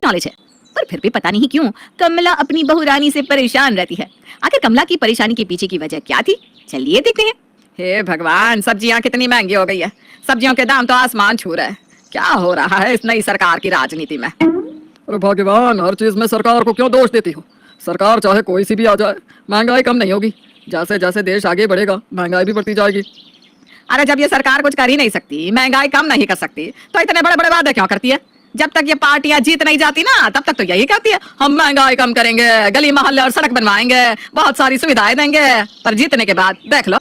Knowledge है, पर फिर भी पता नहीं क्यों कमला अपनी बहू रानी से परेशान रहती है। आखिर कमला की परेशानी के पीछे की वजह क्या थी, चलिए देखते हैं। हे भगवान, सब्जियां कितनी महंगी हो गई है। सब्जियों के दाम तो आसमान छू रहे हैं। क्या हो रहा है इस नई सरकार की राजनीति में? अरे भगवान, हर चीज में सरकार को क्यों दोष देती हो? सरकार चाहे कोई सी भी आ जाए, महंगाई कम नहीं होगी। जैसे जैसे देश आगे बढ़ेगा, महंगाई भी बढ़ती जाएगी। अरे जब ये सरकार कुछ कर ही नहीं सकती, महंगाई कम नहीं कर सकती, तो इतने बड़े बड़े वादे क्यों करती है? जब तक ये पार्टियां जीत नहीं जाती ना, तब तक तो यही कहती है हम महंगाई कम करेंगे, गली मोहल्ले और सड़क बनवाएंगे, बहुत सारी सुविधाएं देंगे। पर जीतने के बाद देख लो।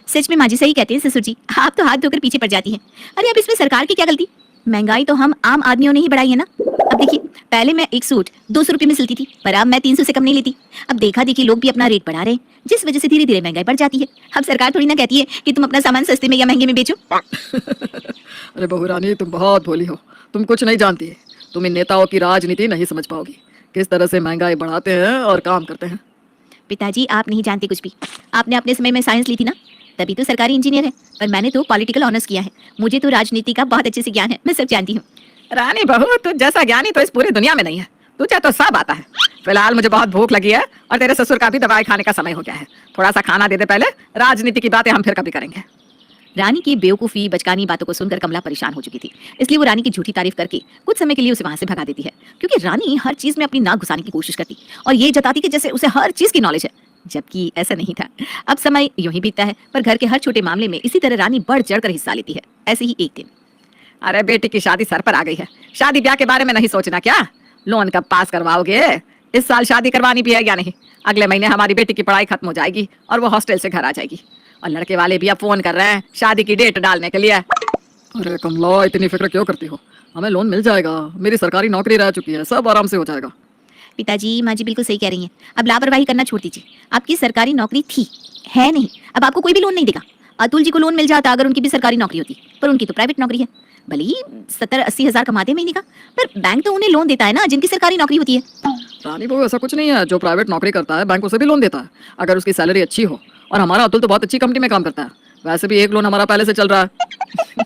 सच में माँ जी सही कहते हैं ससुर जी, आप तो हाथ धोकर पीछे पड़ जाती हैं। अरे अब इसमें सरकार की क्या गलती? महंगाई तो हम आम आदमियों ने ही बढ़ाई है ना। अब देखिए, पहले मैं एक सूट 200 रुपए में सिलती थी, पर अब मैं 300 से कम नहीं लेती। अब देखा देखी लोग भी अपना रेट बढ़ा रहे हैं, जिस वजह से धीरे धीरे महंगाई बढ़ जाती है। अब सरकार थोड़ी ना कहती है कि तुम अपना सामान सस्ते में या महंगे में बेचो। अरे बहू रानी, तुम बहुत भोली हो, तुम कुछ नहीं जानती। तुम इन नेताओं की राजनीति नहीं समझ पाओगी, किस तरह से महंगाई बढ़ाते हैं और काम करते हैं। पिताजी आप नहीं जानते कुछ भी। आपने अपने समय में साइंस ली थी ना, तभी तो सरकारी इंजीनियर है। पर मैंने तो पॉलिटिकल ऑनर्स किया है, मुझे तो राजनीति का बहुत अच्छे से ज्ञान है, मैं सब जानती हूँ। रानी बहू, तू जैसा ज्ञानी तो इस पूरी दुनिया में नहीं है। तुझे तो सब आता है। फिलहाल मुझे बहुत भूख लगी है और तेरे ससुर का भी दवाई खाने का समय हो गया है। थोड़ा सा खाना दे दे पहले, राजनीति की बातें हम फिर कभी करेंगे। रानी की बेवकूफी बचकानी बातों को सुनकर कमला परेशान हो चुकी थी, इसलिए वो रानी की झूठी तारीफ करके कुछ समय के लिए उसे वहां से भगा देती है। क्योंकि रानी हर चीज में अपनी नाक घुसाने की कोशिश करती और ये जताती कि जैसे उसे हर चीज की नॉलेज है, जबकि ऐसा नहीं था। अब समय यूं ही बीतता है, पर घर के हर छोटे मामले में इसी तरह रानी बढ़ चढ़कर हिस्सा लेती है। ऐसे ही एक दिन, अरे बेटी की शादी सर पर आ गई है, शादी ब्याह के बारे में नहीं सोचना क्या? लोन कब पास करवाओगे? इस साल शादी करवानी भी है या नहीं? अगले महीने हमारी बेटी की पढ़ाई खत्म हो जाएगी और वो हॉस्टल से घर आ जाएगी। और लड़के वाले भी अब फोन कर रहे हैं शादी की डेट डालने के लिए। अरे कमला, इतनी फिक्र क्यों करती हो? हमें लोन मिल जाएगा, मेरी सरकारी नौकरी रह चुकी है, सब आराम से हो जाएगा। पिताजी माँ जी बिल्कुल सही कह रही हैं। अब लापरवाही करना छोड़ दीजिए। आपकी सरकारी नौकरी थी, है नहीं। अब आपको कोई भी लोन नहीं देगा। अतुल जी को लोन मिल जाता अगर उनकी भी सरकारी नौकरी होती, पर उनकी तो प्राइवेट नौकरी है। भले ही 70-80 हजार कमाते हैं महीने का, पर बैंक तो उन्हें लोन देता है ना जिनकी सरकारी नौकरी होती है। रानी बहू, ऐसा कुछ नहीं है। जो प्राइवेट नौकरी करता है बैंक उसे भी लोन देता है, अगर उसकी सैलरी अच्छी हो। और हमारा अतुल तो बहुत अच्छी कंपनी में काम करता है। वैसे भी एक लोन हमारा पहले से चल रहा है।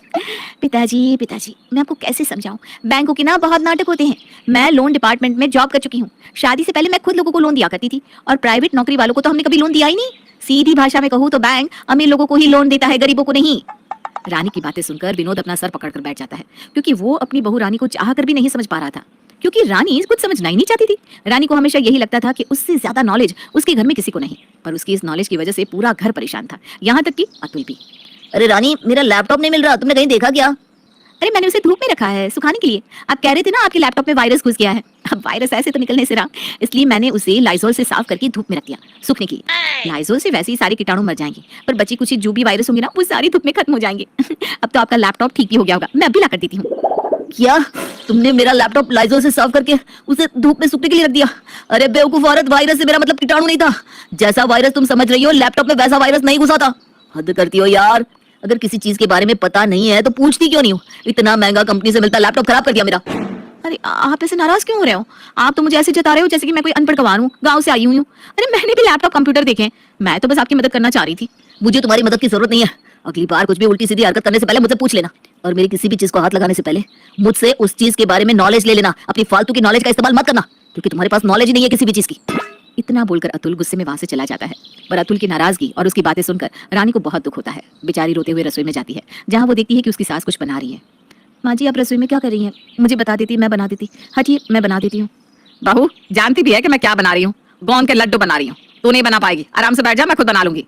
पिताजी पिताजी मैं आपको कैसे समझाऊं, बैंकों के ना बहुत नाटक होते हैं। मैं लोन डिपार्टमेंट में जॉब कर चुकी हूँ। शादी से पहले मैं खुद लोगों को लोन दिया करती थी, और प्राइवेट नौकरी वालों को तो हमने कभी लोन दिया ही नहीं। सीधी भाषा में कहूँ तो बैंक अमीर लोगों को ही लोन देता है, गरीबों को नहीं। रानी की बातें सुनकर विनोद अपना सर पकड़कर बैठ जाता है, क्योंकि वो अपनी बहू रानी को चाह कर भी नहीं समझ पा रहा था। क्योंकि रानी कुछ समझना ही नहीं चाहती थी। रानी को हमेशा यही लगता था कि उससे ज्यादा नॉलेज उसके घर में किसी को नहीं, पर उसकी इस नॉलेज की वजह से पूरा घर परेशान था, यहाँ तक कि अतुल भी। अरे रानी, मेरा लैपटॉप नहीं मिल रहा, तुमने कहीं देखा क्या? अरे मैंने उसे धूप में रखा है सुखाने के लिए। आप कह रहे थे ना आपके लैपटॉप में वायरस घुस गया है। अब वायरस ऐसे तो निकलने से रहा, इसलिए मैंने उसे लाइजोल से साफ करके धूप में रख दिया सूखने के लिए। लाइजोल से वैसे ही सारे कीटाणु मर जाएंगे, पर बची कुछ जो भी वायरस होंगे ना वो सारी धूप में खत्म हो जाएंगे। अब तो आपका लैपटॉप ठीक भी हो गया होगा, मैं अभी ला कर देती हूँ। क्या तुमने मेरा लैपटॉप लाइजोल से साफ करके उसे धूप में सूखने के लिए रख दिया? अरे बेवकूफ औरत, वायरस से मेरा मतलब कीटाणु नहीं था। जैसा वायरस तुम समझ रही हो, लैपटॉप में वैसा वायरस नहीं घुसा था। हद करती हो यार। अगर किसी चीज के बारे में पता नहीं है तो पूछती क्यों नहीं हो? इतना महंगा कंपनी से मिलता लैपटॉप खराब कर दिया मेरा। अरे आप ऐसे नाराज क्यों हो रहे हो? आप तो मुझे ऐसे जता रहे हो जैसे कि मैं कोई अनपढ़ गंवार हूँ, गांव से आई हुई हूँ। अरे मैंने भी लैपटॉप कंप्यूटर देखे हैं, मैं तो बस आपकी मदद करना चाह रही थी। मुझे तुम्हारी मदद की जरूरत नहीं है। अगली बार कुछ भी उल्टी सीधी हरकत करने से पहले मुझसे पूछ लेना, और मेरी किसी भी चीज को हाथ लगाने से पहले मुझसे उस चीज के बारे में नॉलेज ले लेना। अपनी फालतू की नॉलेज का इस्तेमाल मत करना, क्योंकि तुम्हारे पास नॉलेज ही नहीं है किसी भी चीज की। इतना बोलकर अतुल गुस्से में वहां से चला जाता है, पर अतुल की नाराजगी और उसकी बातें सुनकर रानी को बहुत दुख होता है। बेचारी रोते हुए रसोई में जाती है, जहाँ वो देखती है कि उसकी सास कुछ बना रही है। माँ जी आप रसोई में क्या कर रही हैं? मुझे बता देती, मैं बना देती। हटिए, मैं बना देती हूँ। बहू जानती भी है कि मैं क्या बना रही हूँ, गोंद के लड्डू बना रही हूँ। तू नहीं बना पाएगी, आराम से बैठ जा, मैं खुद बना लूंगी।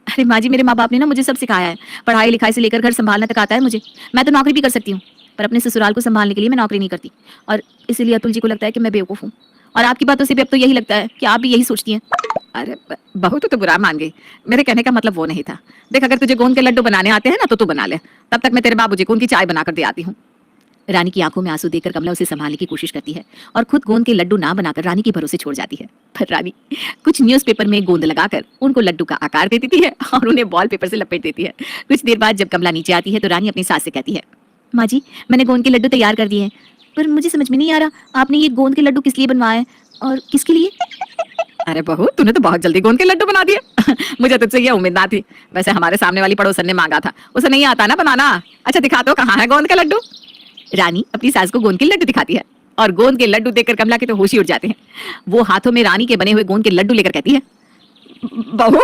अरे माँ जी, मेरे माँ बाप ने ना मुझे सब सिखाया है, पढ़ाई लिखाई से लेकर घर संभालना तक आता है मुझे। मैं तो नौकरी भी कर सकती हूँ, पर अपने ससुराल को संभालने के लिए मैं नौकरी नहीं करती, और इसीलिए अतुल जी को लगता है कि मैं बेवकूफ हूँ। और आपकी बातों से भी अब तो यही लगता है कि आप भी यही सोचती हैं। अरे बहू तो बुरा मान गई, मेरे कहने का मतलब वो नहीं था। देख, अगर तुझे गोंद के लड्डू बनाने आते हैं ना तो तू बना ले, तब तक मैं तेरे बाबूजी को उनकी चाय बनाकर दे आती हूँ। रानी की आंखों में आंसू देखकर कमला उसे संभालने की कोशिश करती है और खुद गोंद के लड्डू ना बनाकर रानी के भरोसे छोड़ जाती है। पर रानी कुछ न्यूज़पेपर में गोंद लगाकर उनको लड्डू का आकार दे देती है और उन्हें वॉलपेपर से लपेट देती है। कुछ देर बाद जब कमला नीचे आती है तो रानी अपनी सास से कहती है, माँ जी मैंने गोंद के लड्डू तैयार कर दिए हैं, पर मुझे समझ में नहीं आ रहा आपने ये गोंद के लड्डू किस लिए बनवाए और किसके लिए? अरे बहू, तूने तो बहुत जल्दी गोंद के लड्डू बना दिए। मुझे तुझसे ये उम्मीद ना थी। वैसे हमारे सामने वाली पड़ोसन ने मांगा था, उसे नहीं आता ना बनाना। अच्छा दिखा तो, कहाँ है गोंद का लड्डू? रानी अपनी सास को गोंद के लड्डू दिखाती है। और गोंद के लड्डू देखकर कमला के तो होश ही उड़ जाते हैं। वो हाथों में रानी के बने हुए गोंद के लड्डू लेकर कहती है, बहू,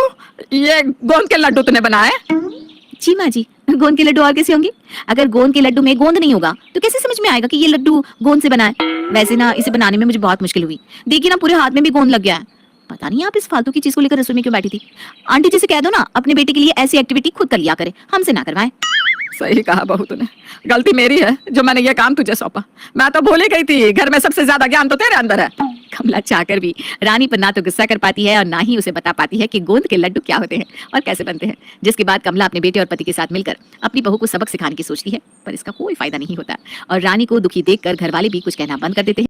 ये गोंद के लड्डू तूने बनाए? जी माँ जी, गोंद के लड्डू और कैसे होंगे? अगर गोंद के लड्डू में गोंद नहीं होगा तो कैसे समझ में आएगा कि ये लड्डू गोंद से बना है? वैसे ना इसे बनाने में मुझे बहुत मुश्किल हुई। देखिए ना, पूरे हाथ में भी गोंद लग गया है। पता नहीं आप इस फालतू की चीज को लेकर रसोई में क्यों बैठी थी। आंटी जी से कह दो ना, अपने बेटे के लिए ऐसी एक्टिविटी खुद कर लिया करे, हमसे ना करवाएं। सही कहा बहू तूने, गलती मेरी है जो मैंने ये काम तुझे सौंपा। मैं तो भूल ही गई थी, घर में सबसे ज्यादा ज्ञान तो तेरे अंदर है। कमला चाहकर भी रानी पर ना तो गुस्सा कर पाती है और ना ही उसे बता पाती है कि गोंद के लड्डू क्या होते हैं और कैसे बनते हैं। जिसके बाद कमला अपने बेटे और पति के साथ मिलकर अपनी बहू को सबक सिखाने की सोचती है, पर इसका कोई फायदा नहीं होता और रानी को दुखी देखकर घर वाले भी कुछ कहना बंद कर देते हैं।